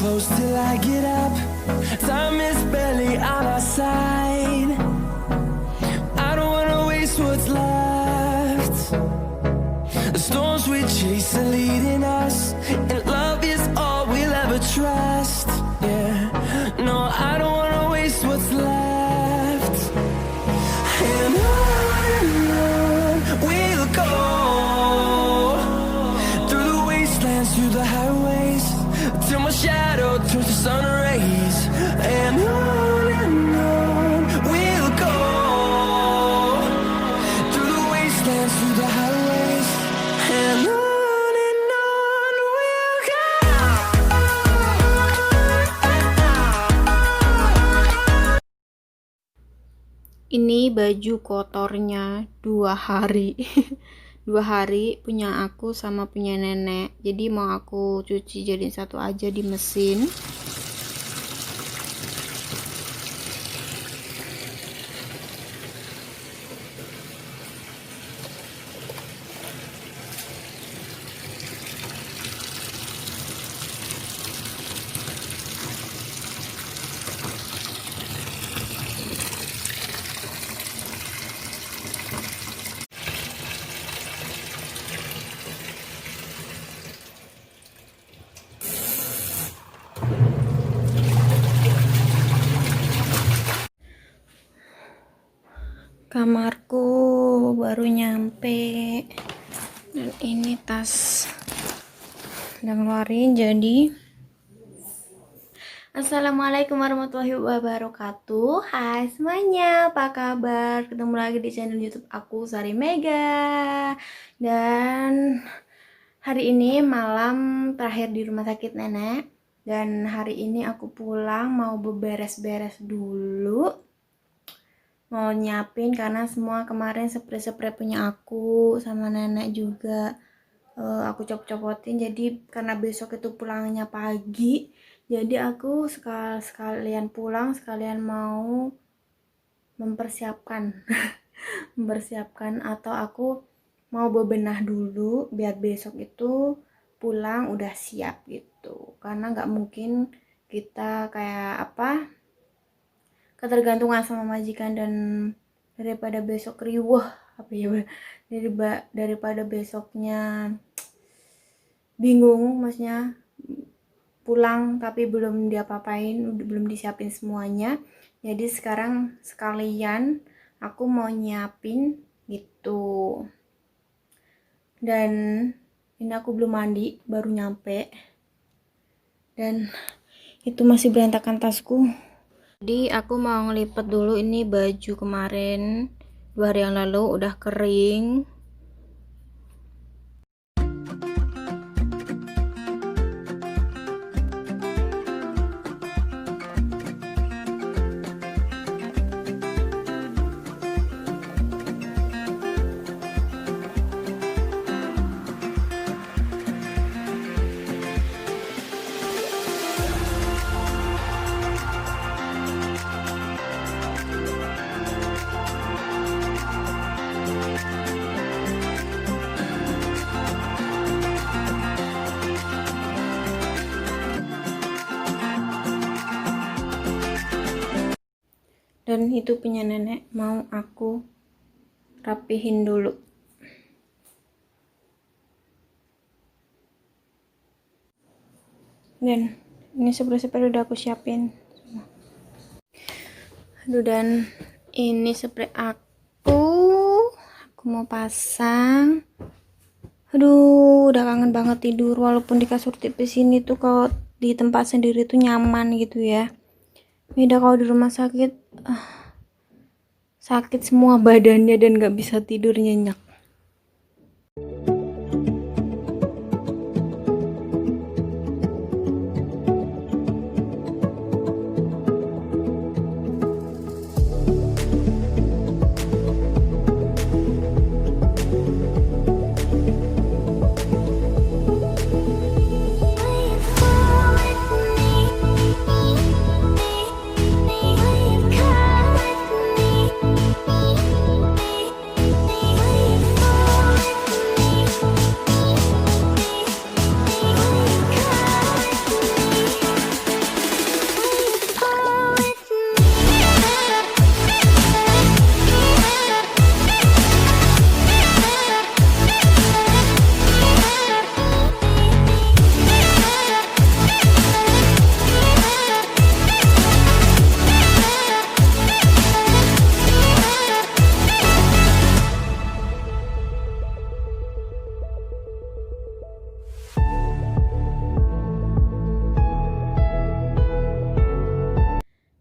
close till I get up. Time is barely on our side. I don't wanna waste what's left. The storms we chase are leading us, and love is all we'll ever trust. Yeah, no, I don't wanna waste what's left. And on we'll go, through the wastelands, through the highways, till my shadow turns to sun rays. And on we'll go, through the wastelands, through the highways, and on we'll go. Ini baju kotornya 2 hari. 2 hari punya aku sama punya nenek, jadi mau aku cuci jadiin satu aja di mesin. Kamarku baru nyampe, dan ini tas udah ngeluarin. Jadi assalamualaikum warahmatullahi wabarakatuh. Hai semuanya, apa kabar? Ketemu lagi di channel YouTube aku, Sari Mega. Dan hari ini malam terakhir di rumah sakit nenek, dan hari ini aku pulang mau beberes-beres dulu, mau nyiapin karena semua kemarin spray punya aku sama nenek juga aku copot-copotin. Jadi karena besok itu pulangnya pagi, jadi aku sekalian pulang sekalian mau mempersiapkan mempersiapkan, atau aku mau bebenah dulu biar besok itu pulang udah siap gitu. Karena nggak mungkin kita kayak apa, ketergantungan sama majikan, dan daripada besok riweh apa ya, daripada besoknya bingung, maksudnya pulang tapi belum diapa-apain, belum disiapin semuanya. Jadi sekarang sekalian aku mau nyiapin gitu. Dan ini aku belum mandi, baru nyampe, dan itu masih berantakan tasku. Jadi aku mau ngelipet dulu ini baju kemarin 2 hari yang lalu udah kering. Dan itu punya nenek mau aku rapihin dulu. Dan ini spray udah aku siapin. Aduh, dan ini spray aku mau pasang. Aduh, udah kangen banget tidur, walaupun di kasur tipis ini tuh kalau di tempat sendiri tuh nyaman gitu ya. Beda kalau di rumah sakit, sakit semua badannya dan gak bisa tidur nyenyak.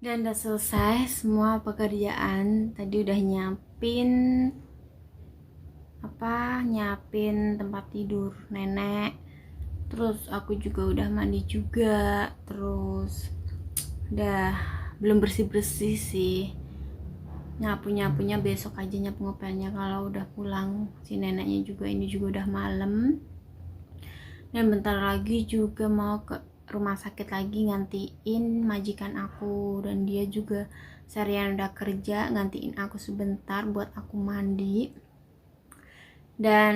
Dan udah selesai semua pekerjaan. Tadi udah nyiapin tempat tidur nenek. Terus aku juga udah mandi juga. Terus udah belum bersih-bersih sih. Nyapu-nyapunya besok aja, nyapu ngepelnya kalau udah pulang si neneknya juga. Ini juga udah malam. Dan bentar lagi juga mau ke rumah sakit lagi ngantiin majikan aku, dan dia juga seharian udah kerja, ngantiin aku sebentar buat aku mandi. Dan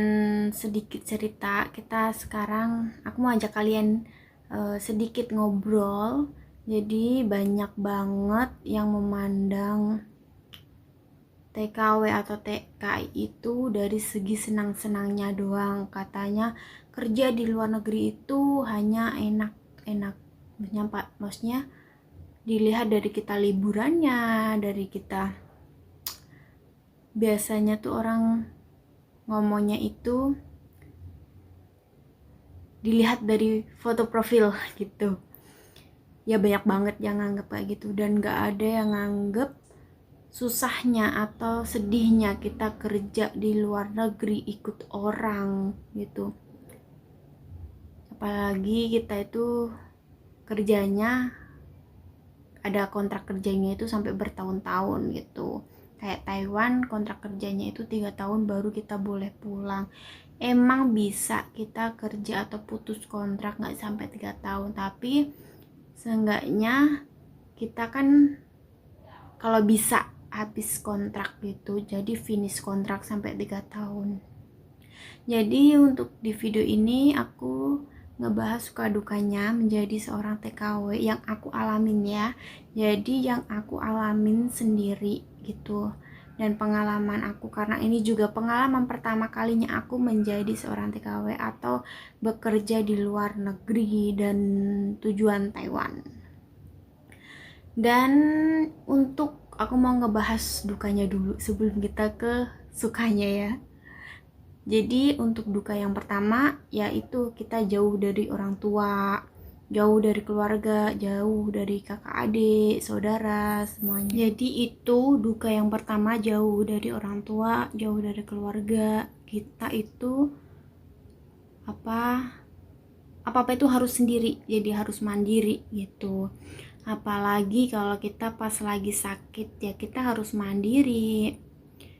sedikit cerita kita sekarang, aku mau ajak kalian sedikit ngobrol. Jadi banyak banget yang memandang TKW atau TKI itu dari segi senang-senangnya doang. Katanya kerja di luar negeri itu hanya enak-enak. Maksudnya dilihat dari kita liburannya, dari kita biasanya tuh orang ngomongnya itu dilihat dari foto profil gitu. Ya banyak banget yang nganggep kayak gitu, dan gak ada yang nganggep susahnya atau sedihnya kita kerja di luar negeri ikut orang gitu. Apalagi kita itu kerjanya ada kontrak kerjanya itu sampai bertahun-tahun gitu. Kayak Taiwan kontrak kerjanya itu 3 tahun baru kita boleh pulang. Emang bisa kita kerja atau putus kontrak gak sampai 3 tahun, tapi seenggaknya kita kan kalau bisa habis kontrak gitu, jadi finish kontrak sampai 3 tahun. Jadi untuk di video ini aku ngebahas suka dukanya menjadi seorang TKW yang aku alamin ya. Jadi yang aku alamin sendiri gitu, dan pengalaman aku, karena ini juga pengalaman pertama kalinya aku menjadi seorang TKW atau bekerja di luar negeri dan tujuan Taiwan. Dan untuk aku mau ngebahas dukanya dulu sebelum kita ke sukanya ya. Jadi untuk duka yang pertama yaitu kita jauh dari orang tua, jauh dari keluarga, jauh dari kakak adik, saudara, semuanya. Jadi itu duka yang pertama, jauh dari orang tua, jauh dari keluarga. Kita itu apa-apa itu harus sendiri, jadi harus mandiri gitu. Apalagi kalau kita pas lagi sakit ya kita harus mandiri.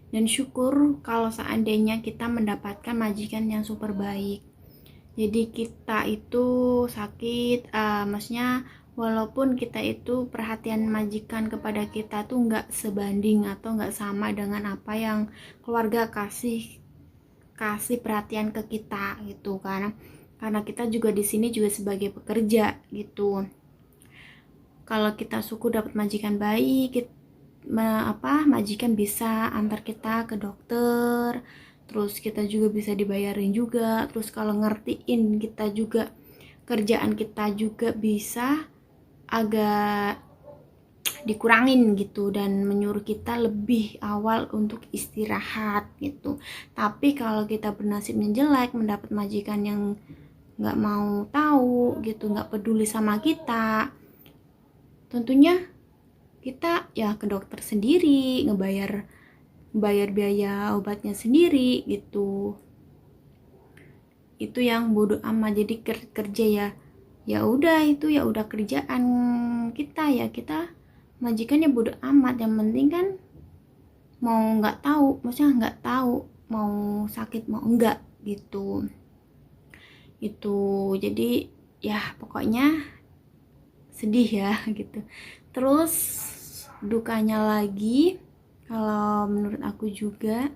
Dan syukur kalau seandainya kita mendapatkan majikan yang super baik. Jadi kita itu sakit, maksudnya walaupun kita itu perhatian majikan kepada kita tuh nggak sebanding atau nggak sama dengan apa yang keluarga kasih perhatian ke kita gitu kan. Karena kita juga di sini juga sebagai pekerja gitu. Kalau kita syukur dapat majikan baik, majikan bisa antar kita ke dokter, terus kita juga bisa dibayarin juga, terus kalau ngertiin kita juga kerjaan kita juga bisa agak dikurangin gitu, dan menyuruh kita lebih awal untuk istirahat gitu. Tapi kalau kita bernasibnya jelek mendapat majikan yang nggak mau tahu gitu, nggak peduli sama kita, tentunya kita ya ke dokter sendiri, ngebayar biaya obatnya sendiri gitu. Itu yang bodoh amat. Jadi kerja ya udah, itu ya udah kerjaan kita, ya kita majikan ya bodoh amat. Yang penting kan mau nggak tahu, maksudnya nggak tahu mau sakit mau enggak gitu. Itu jadi ya pokoknya sedih ya gitu. Terus dukanya lagi, kalau menurut aku juga,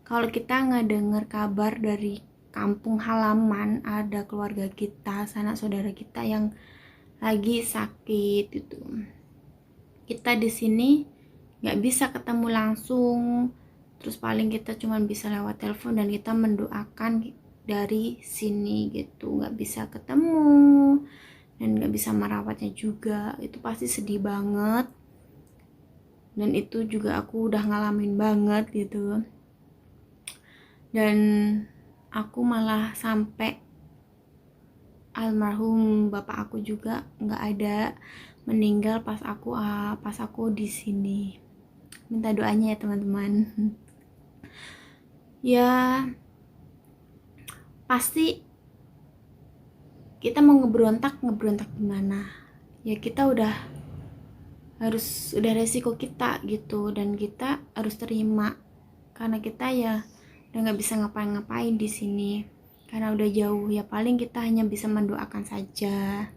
kalau kita ngedenger kabar dari kampung halaman ada keluarga kita, sanak saudara kita yang lagi sakit gitu, kita di sini nggak bisa ketemu langsung, terus paling kita cuma bisa lewat telepon dan kita mendoakan dari sini gitu, nggak bisa ketemu dan nggak bisa merawatnya juga. Itu pasti sedih banget, dan itu juga aku udah ngalamin banget gitu. Dan aku malah sampai almarhum bapak aku juga nggak ada, meninggal pas aku di sini. Minta doanya ya teman-teman. Ya pasti kita mau ngeberontak gimana? Ya kita udah resiko kita gitu, dan kita harus terima karena kita ya udah nggak bisa ngapain-ngapain di sini karena udah jauh. Ya paling kita hanya bisa mendoakan saja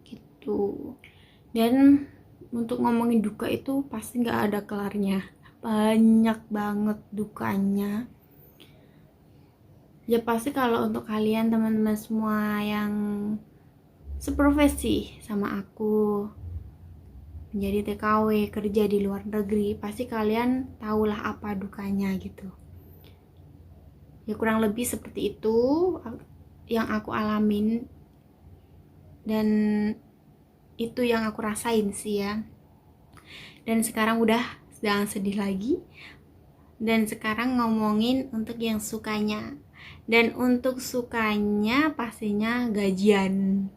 gitu. Dan untuk ngomongin duka itu pasti nggak ada kelarnya, banyak banget dukanya. Ya pasti kalau untuk kalian teman-teman semua yang seprofesi sama aku, menjadi TKW, kerja di luar negeri, pasti kalian tahulah apa dukanya gitu. Ya kurang lebih seperti itu yang aku alamin, dan itu yang aku rasain sih ya. Dan sekarang udah jangan sedih lagi, dan sekarang ngomongin untuk yang sukanya. Dan untuk sukanya pastinya gajian.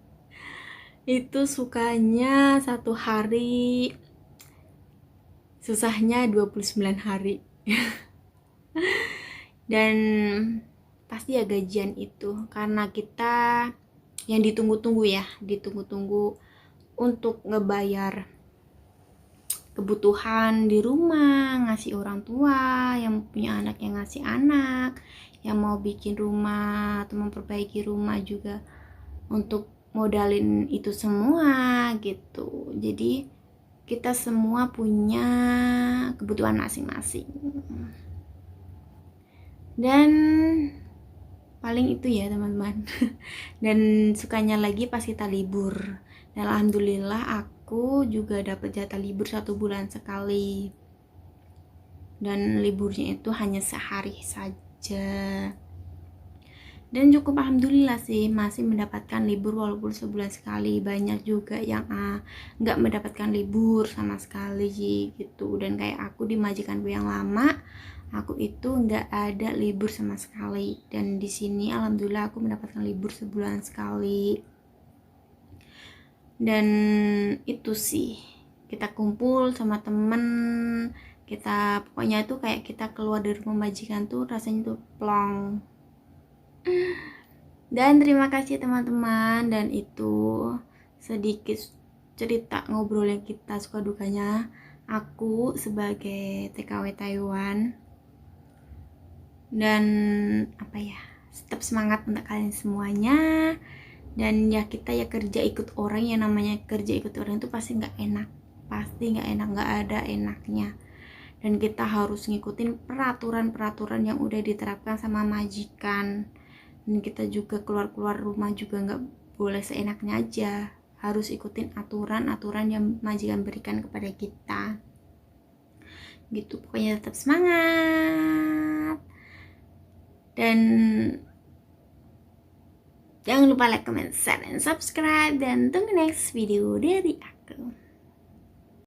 Itu sukanya 1 hari, susahnya 29 hari. Dan pasti ya gajian itu, karena kita yang ditunggu-tunggu untuk ngebayar kebutuhan di rumah, ngasih orang tua, yang punya anak yang ngasih anak, yang mau bikin rumah atau memperbaiki rumah juga untuk modalin itu semua gitu. Jadi kita semua punya kebutuhan masing-masing. Dan paling itu ya teman-teman. Dan sukanya lagi pas kita libur. Dan alhamdulillah aku juga dapat jatah libur 1 bulan sekali. Dan liburnya itu hanya sehari saja. Dan cukup alhamdulillah sih masih mendapatkan libur walaupun sebulan sekali. Banyak juga yang nggak mendapatkan libur sama sekali gitu. Dan kayak aku di majikanku yang lama, aku itu nggak ada libur sama sekali. Dan di sini alhamdulillah aku mendapatkan libur sebulan sekali. Dan itu sih, kita kumpul sama temen, kita pokoknya tuh kayak kita keluar dari rumah majikan tuh rasanya tuh plong. Dan terima kasih teman-teman, dan itu sedikit cerita ngobrol yang kita suka dukanya aku sebagai TKW Taiwan. Dan apa ya, tetap semangat untuk kalian semuanya. Dan ya kita ya kerja ikut orang, yang namanya kerja ikut orang itu pasti nggak enak, nggak ada enaknya. Dan kita harus ngikutin peraturan yang udah diterapkan sama majikan. Dan kita juga keluar rumah juga nggak boleh seenaknya aja, harus ikutin aturan yang majikan berikan kepada kita gitu. Pokoknya tetap semangat, dan jangan lupa like, comment, share, dan subscribe. Dan tunggu next video dari aku.